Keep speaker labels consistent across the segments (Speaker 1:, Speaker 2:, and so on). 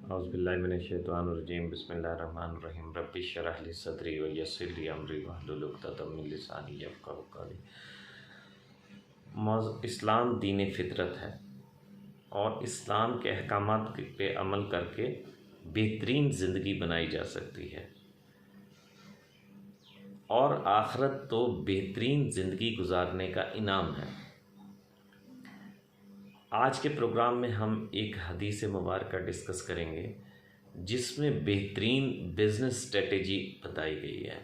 Speaker 1: औज़ुबिल्लाहिमिनश्शैतानिर्रजीम बिस्मिल्लाहिर्रहमानिर्रहीम रब्बि इश्रह ली सदरी व यस्सिर ली अमरी वहलुल उक़दतम मिन लिसानी यफ़क़हू क़ौली। इस्लाम दीन फ़ितरत है और इस्लाम के अहकामात पे अमल करके बेहतरीन ज़िंदगी बनाई जा सकती है और आखिरत तो बेहतरीन ज़िंदगी गुजारने का इनाम है। आज के प्रोग्राम में हम एक हदीस मुबारक डिस्कस करेंगे जिसमें बेहतरीन बिज़नेस स्ट्रेटेजी बताई गई है।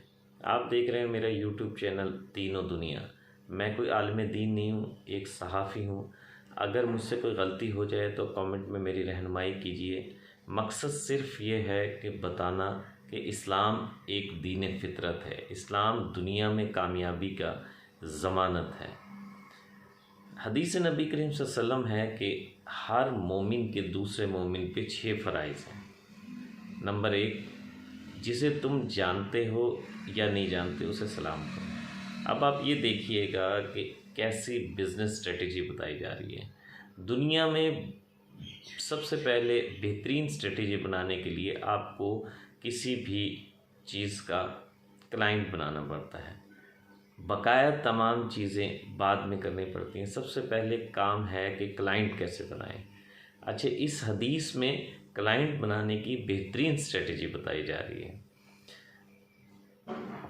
Speaker 1: आप देख रहे हैं मेरा यूट्यूब चैनल तीनों दुनिया। मैं कोई आलिम दीन नहीं हूँ, एक सहाफ़ी हूँ। अगर मुझसे कोई गलती हो जाए तो कमेंट में मेरी रहनुमाई कीजिए। मकसद सिर्फ़ ये है कि बताना कि इस्लाम एक दीन फ़ितरत है, इस्लाम दुनिया में कामयाबी का ज़मानत है। हदीस नबी करीम सल्लल्लाहु अलैहि वसल्लम है कि हर मोमिन के दूसरे मोमिन पे 6 फ़राइज़ हैं। नंबर 1, जिसे तुम जानते हो या नहीं जानते उसे सलाम करो। अब आप ये देखिएगा कि कैसी बिज़नेस स्ट्रेटेजी बताई जा रही है। दुनिया में सबसे पहले बेहतरीन स्ट्रेटेजी बनाने के लिए आपको किसी भी चीज़ का क्लाइंट बनाना पड़ता है। बकाया तमाम चीज़ें बाद में करनी पड़ती हैं। सबसे पहले काम है कि क्लाइंट कैसे बनाएं। अच्छा, इस हदीस में क्लाइंट बनाने की बेहतरीन स्ट्रेटेजी बताई जा रही है।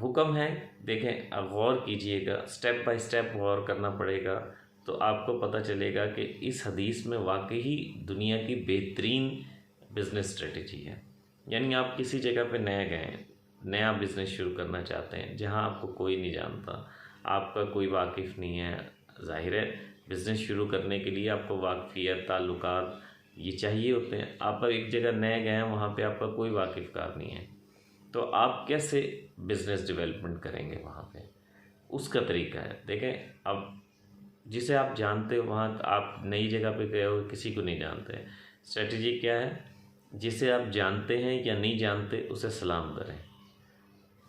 Speaker 1: हुक्म है, देखें, अब गौर कीजिएगा, स्टेप बाय स्टेप गौर करना पड़ेगा तो आपको पता चलेगा कि इस हदीस में वाकई दुनिया की बेहतरीन बिज़नेस स्ट्रेटेजी है। यानी आप किसी जगह पे नए गए, नया बिज़नेस शुरू करना चाहते हैं जहां आपको कोई नहीं जानता, आपका कोई वाकिफ़ नहीं है। ज़ाहिर है बिज़नेस शुरू करने के लिए आपको वाकफ़ियत, ताल्लुकात ये चाहिए होते हैं। आप एक जगह नए गए हैं, वहाँ पे आपका कोई वाकिफ़कार नहीं है, तो आप कैसे बिज़नेस डेवलपमेंट करेंगे वहाँ पे, उसका तरीका है। देखें, अब जिसे आप जानते हो, वहाँ आप नई जगह पे गए हो, किसी को नहीं जानते, स्ट्रेटजी क्या है? जिसे आप जानते हैं या नहीं जानते उसे सलाम करें।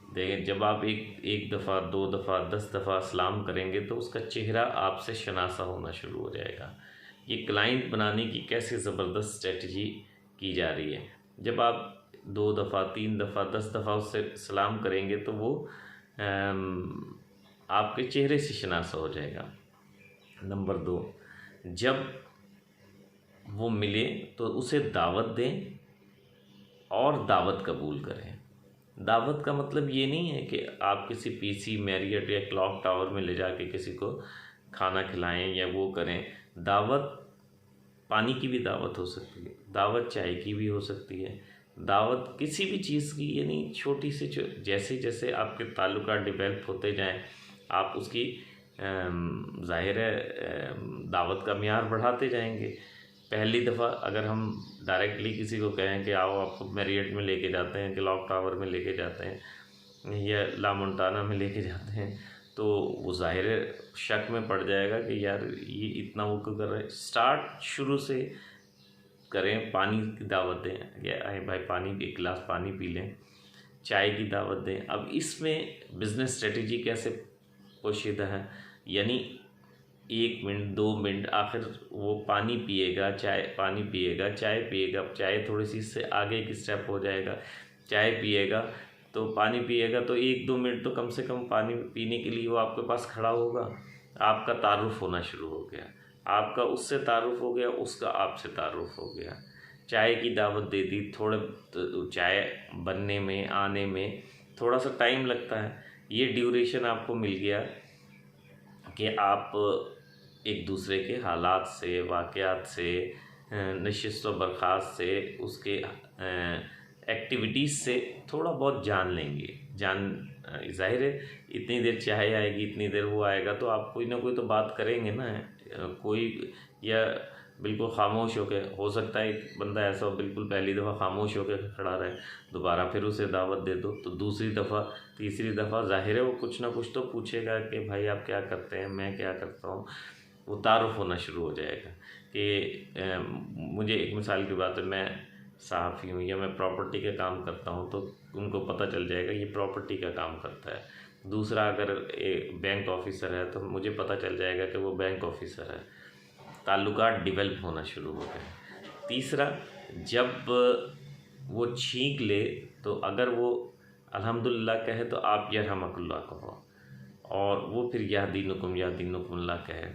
Speaker 1: देखें, जब आप एक दफ़ा, 2 दफ़ा, 10 दफ़ा सलाम करेंगे तो उसका चेहरा आपसे शनासा होना शुरू हो जाएगा। ये क्लाइंट बनाने की कैसी ज़बरदस्त स्ट्रेटजी की जा रही है। जब आप 2 दफ़ा, 3 दफ़ा, 10 दफ़ा उससे सलाम करेंगे तो वो आपके चेहरे से शनासा हो जाएगा। नंबर 2, जब वो मिले तो उसे दावत दें और दावत कबूल करें। दावत का मतलब ये नहीं है कि आप किसी पीसी, मैरियट या क्लॉक टावर में ले जाके किसी को खाना खिलाएं या वो करें। दावत पानी की भी दावत हो सकती है, दावत चाय की भी हो सकती है, दावत किसी भी चीज़ की, यानी छोटी सी जैसे जैसे आपके ताल्लुकात डेवलप होते जाएं आप उसकी ज़ाहिर है दावत का मियार बढ़ाते जाएंगे। पहली दफ़ा अगर हम डायरेक्टली किसी को कहें कि आओ आपको मैरियट में लेके जाते हैं, क्लॉक टावर में लेके जाते हैं या ला मोंटाना में लेके जाते हैं, तो वो ज़ाहिर शक में पड़ जाएगा कि यार ये इतना वो क्यों कर रहे हैं। स्टार्ट शुरू से करें। पानी की दावत दें, या अरे भाई पानी, एक गिलास पानी पी लें, चाय की दावत दें। अब इसमें बिज़नेस स्ट्रेटेजी कैसे पोशीदा है, यानी 1 मिनट, 2 मिनट, आखिर वो पानी पिएगा, पानी पिएगा, चाय पिएगा, चाय थोड़ी सी इससे आगे की स्टेप हो जाएगा। चाय पिएगा तो पानी पिएगा तो 1-2 मिनट तो कम से कम पानी पीने के लिए वो आपके पास खड़ा होगा। आपका तारुफ होना शुरू हो गया, आपका उससे तारुफ हो गया, उसका आपसे तारुफ हो गया। चाय की दावत दे दी, थोड़े तो चाय बनने में, आने में थोड़ा सा टाइम लगता है। ये ड्यूरेशन आपको मिल गया कि आप एक दूसरे के हालात से, वाक़यात से, नशिस्त व बर्खास्त से, उसके एक्टिविटीज़ से थोड़ा बहुत जान लेंगे। ज़ाहिर है इतनी देर चाय आएगी, इतनी देर वो आएगा, तो आप कोई ना कोई तो बात करेंगे ना। कोई या बिल्कुल खामोश होकर, हो सकता है एक बंदा ऐसा हो बिल्कुल पहली दफ़ा खामोश होकर खड़ा रहे, दोबारा फिर उसे दावत दे दो तो दूसरी दफ़ा, तीसरी दफ़ा ज़ाहिर है वो कुछ ना कुछ तो पूछेगा कि भाई आप क्या करते हैं, मैं क्या करता हूँ। वो तारुफ होना शुरू हो जाएगा कि मुझे एक मिसाल की बात है, मैं सहाफ़ी हूँ या मैं प्रॉपर्टी का काम करता हूँ, तो उनको पता चल जाएगा ये प्रॉपर्टी का काम करता है। दूसरा, अगर बैंक ऑफिसर है तो मुझे पता चल जाएगा कि वो बैंक ऑफिसर है। ताल्लुकात डेवलप होना शुरू हो गए। तीसरा, जब वो छींक ले तो अगर वो अल्हम्दुलिल्लाह कहे तो आप यरहमकुल्लाह कहो, और वो फिर या दीनुकुम कहे।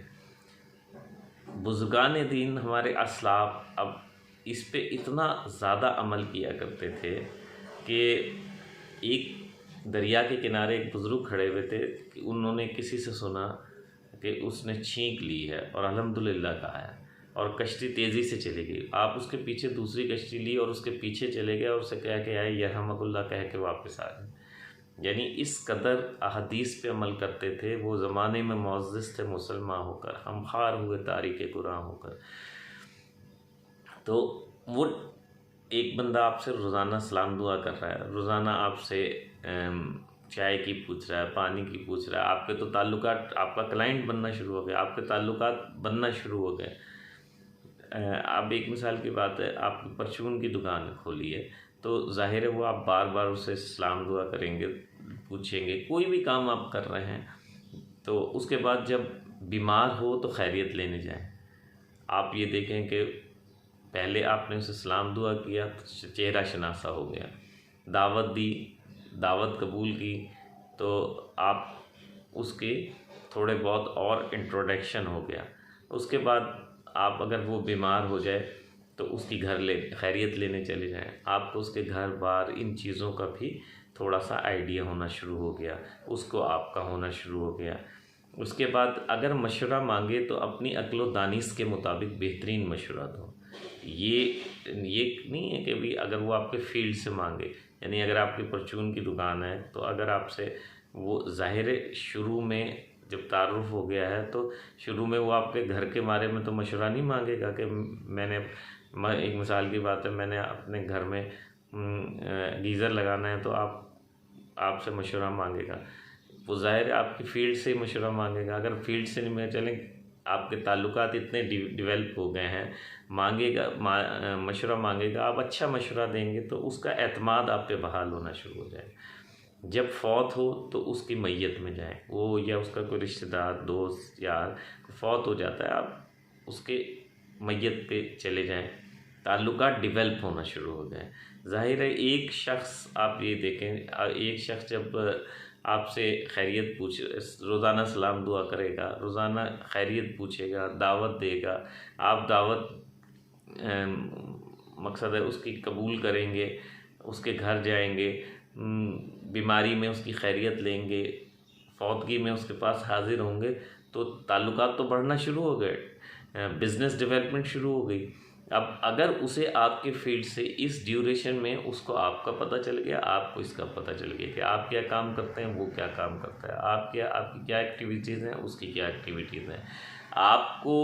Speaker 1: बुज़ुर्गान दीन हमारे असलाफ अब इस पे इतना ज़्यादा अमल किया करते थे कि एक दरिया के किनारे एक बुज़ुर्ग खड़े हुए थे कि उन्होंने किसी से सुना कि उसने छींक ली है और अल्हम्दुलिल्लाह कहा है, और कश्ती तेज़ी से चली गई। आप उसके पीछे दूसरी कश्ती ली और उसके पीछे चले गए और उसे कह के आए यरहमकुल्लाह कह के वापस आ गए। यानी इस कदर अहदीस पे अमल करते थे। वो ज़माने में मुअज़्ज़िज़ थे मुसलमान होकर, हम खार हुए तारीक़ कुरान होकर। तो वो एक बंदा आपसे रोज़ाना सलाम दुआ कर रहा है, रोज़ाना आपसे चाय की पूछ रहा है, पानी की पूछ रहा है, आपके तो ताल्लुकात, आपका क्लाइंट बनना शुरू हो गया, आपके ताल्लुकात बनना शुरू हो गए। अब एक मिसाल की बात है, आप परचून की दुकान खोली है तो ज़ाहिर है वो आप बार बार उससे सलाम दुआ करेंगे, पूछेंगे। कोई भी काम आप कर रहे हैं तो उसके बाद जब बीमार हो तो खैरियत लेने जाएं। आप ये देखें कि पहले आपने उसे सलाम दुआ किया तो चेहरा शनासा हो गया, दावत दी, दावत कबूल की, तो आप उसके थोड़े बहुत और इंट्रोडक्शन हो गया। उसके बाद आप अगर वो बीमार हो जाए तो उसकी खैरियत लेने चले जाएं। आपको उसके घर बार इन चीज़ों का भी थोड़ा सा आइडिया होना शुरू हो गया, उसको आपका होना शुरू हो गया। उसके बाद अगर मशवरा मांगे तो अपनी अक्ल व दानिश के मुताबिक बेहतरीन मशवरा दो। ये नहीं है कि भी अगर वो आपके फील्ड से मांगे, यानी अगर आपकी परचून की दुकान है तो अगर आपसे वो ज़ाहिर शुरू में जब तारुफ हो गया है तो शुरू में वो आपके घर के बारे में तो मशवरा नहीं मांगेगा कि एक मिसाल की बात है, मैंने अपने घर में गीज़र लगाना है तो आपसे मशवरा मांगेगा। वो ज़ाहिर आपकी फ़ील्ड से मशवरा मांगेगा। अगर फील्ड से नहीं मैं चलें, आपके ताल्लुकात इतने डेवलप हो गए हैं, मशवरा मांगेगा, आप अच्छा मशवरा देंगे तो उसका एतमाद आप पे बहाल होना शुरू हो जाएगा। जब फौत हो तो उसकी मैयत में जाएं, वो या उसका कोई रिश्तेदार, दोस्त, यार फौत हो जाता है, आप उसके मैयत पे चले जाएं, ताल्लुकात डेवलप होना शुरू हो जाए। ज़ाहिर है एक शख्स, आप ये देखें, एक शख्स जब आपसे खैरियत रोज़ाना सलाम दुआ करेगा, रोज़ाना खैरियत पूछेगा, दावत देगा, आप दावत मकसद है उसकी कबूल करेंगे, उसके घर जाएंगे, बीमारी में उसकी खैरियत लेंगे, फौतगी में उसके पास हाजिर होंगे, तो ताल्लुकात तो बढ़ना शुरू हो गए, बिज़नेस डेवलपमेंट शुरू हो गई। अब अगर उसे आपके फील्ड से इस ड्यूरेशन में उसको आपका पता चल गया, आपको इसका पता चल गया कि आप क्या काम करते हैं, वो क्या काम करता है, आपकी क्या एक्टिविटीज़ हैं, उसकी क्या एक्टिविटीज़ हैं। आपको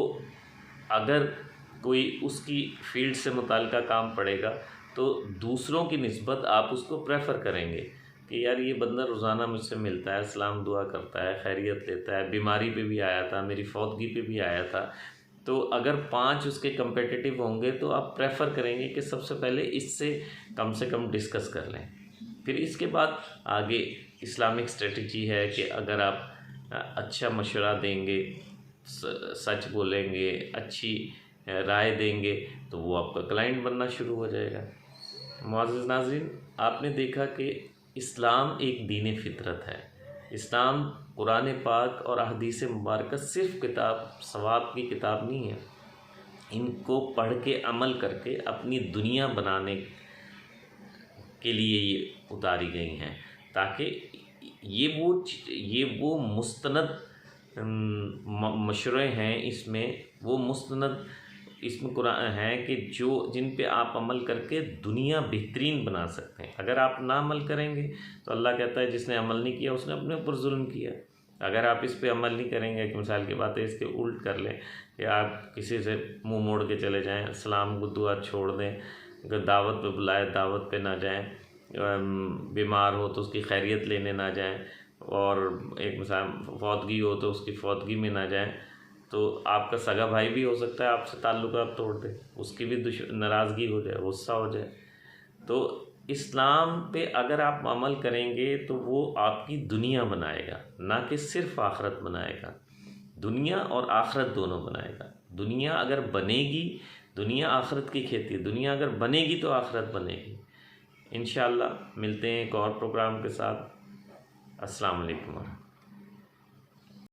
Speaker 1: अगर कोई उसकी फील्ड से मुताल्लिक़ा काम पड़ेगा तो दूसरों की निस्बत आप उसको प्रेफर करेंगे कि यार ये बंदा रोज़ाना मुझसे मिलता है, सलाम दुआ करता है, खैरियत लेता है, बीमारी पे भी आया था, मेरी फौतगी पे भी आया था। तो अगर 5 उसके कम्पिटिटिव होंगे तो आप प्रेफर करेंगे कि सबसे पहले इससे कम से कम डिस्कस कर लें। फिर इसके बाद आगे इस्लामिक स्ट्रेटजी है कि अगर आप अच्छा मशवरा देंगे, सच बोलेंगे, अच्छी राय देंगे तो वो आपका क्लाइंट बनना शुरू हो जाएगा। मुअज़्ज़िज़ नाज़रीन, आपने देखा कि इस्लाम एक दीन फितरत है। इस्लाम कुरान पाक और अहदीस मुबारक सिर्फ़ किताब सवाब की किताब नहीं है, इनको पढ़ के अमल करके अपनी दुनिया बनाने के लिए ये उतारी गई हैं, ताकि ये वो मुस्तनद मशरे हैं, इसमें वो मुस्तनद इसमें कुरान है कि जिन पे आप अमल करके दुनिया बेहतरीन बना सकते हैं। अगर आप ना अमल करेंगे तो अल्लाह कहता है जिसने अमल नहीं किया उसने अपने ऊपर जुल्म किया। अगर आप इस पे अमल नहीं करेंगे, कि मिसाल की बात है इसके उल्ट कर लें कि आप किसी से मुंह मोड़ के चले जाएं, सलाम दुआ छोड़ दें, अगर दावत पे बुलाए दावत पे ना जाएं, बीमार हो तो उसकी खैरियत लेने ना जाएं, और एक मिसाल फौतगी हो तो उसकी फौतगी में ना जाएं, तो आपका सगा भाई भी हो सकता है आपसे ताल्लुकात तोड़ दे, उसकी भी नाराज़गी हो जाए, गुस्सा हो जाए। तो इस्लाम पे अगर आप अमल करेंगे तो वो आपकी दुनिया बनाएगा, ना कि सिर्फ आखरत बनाएगा। दुनिया और आखरत दोनों बनाएगा। दुनिया अगर बनेगी
Speaker 2: दुनिया आखिरत की खेती है, दुनिया अगर बनेगी तो आखिरत बनेगी। इंशाअल्लाह मिलते हैं एक और प्रोग्राम के साथ। अस्सलाम वालेकुम।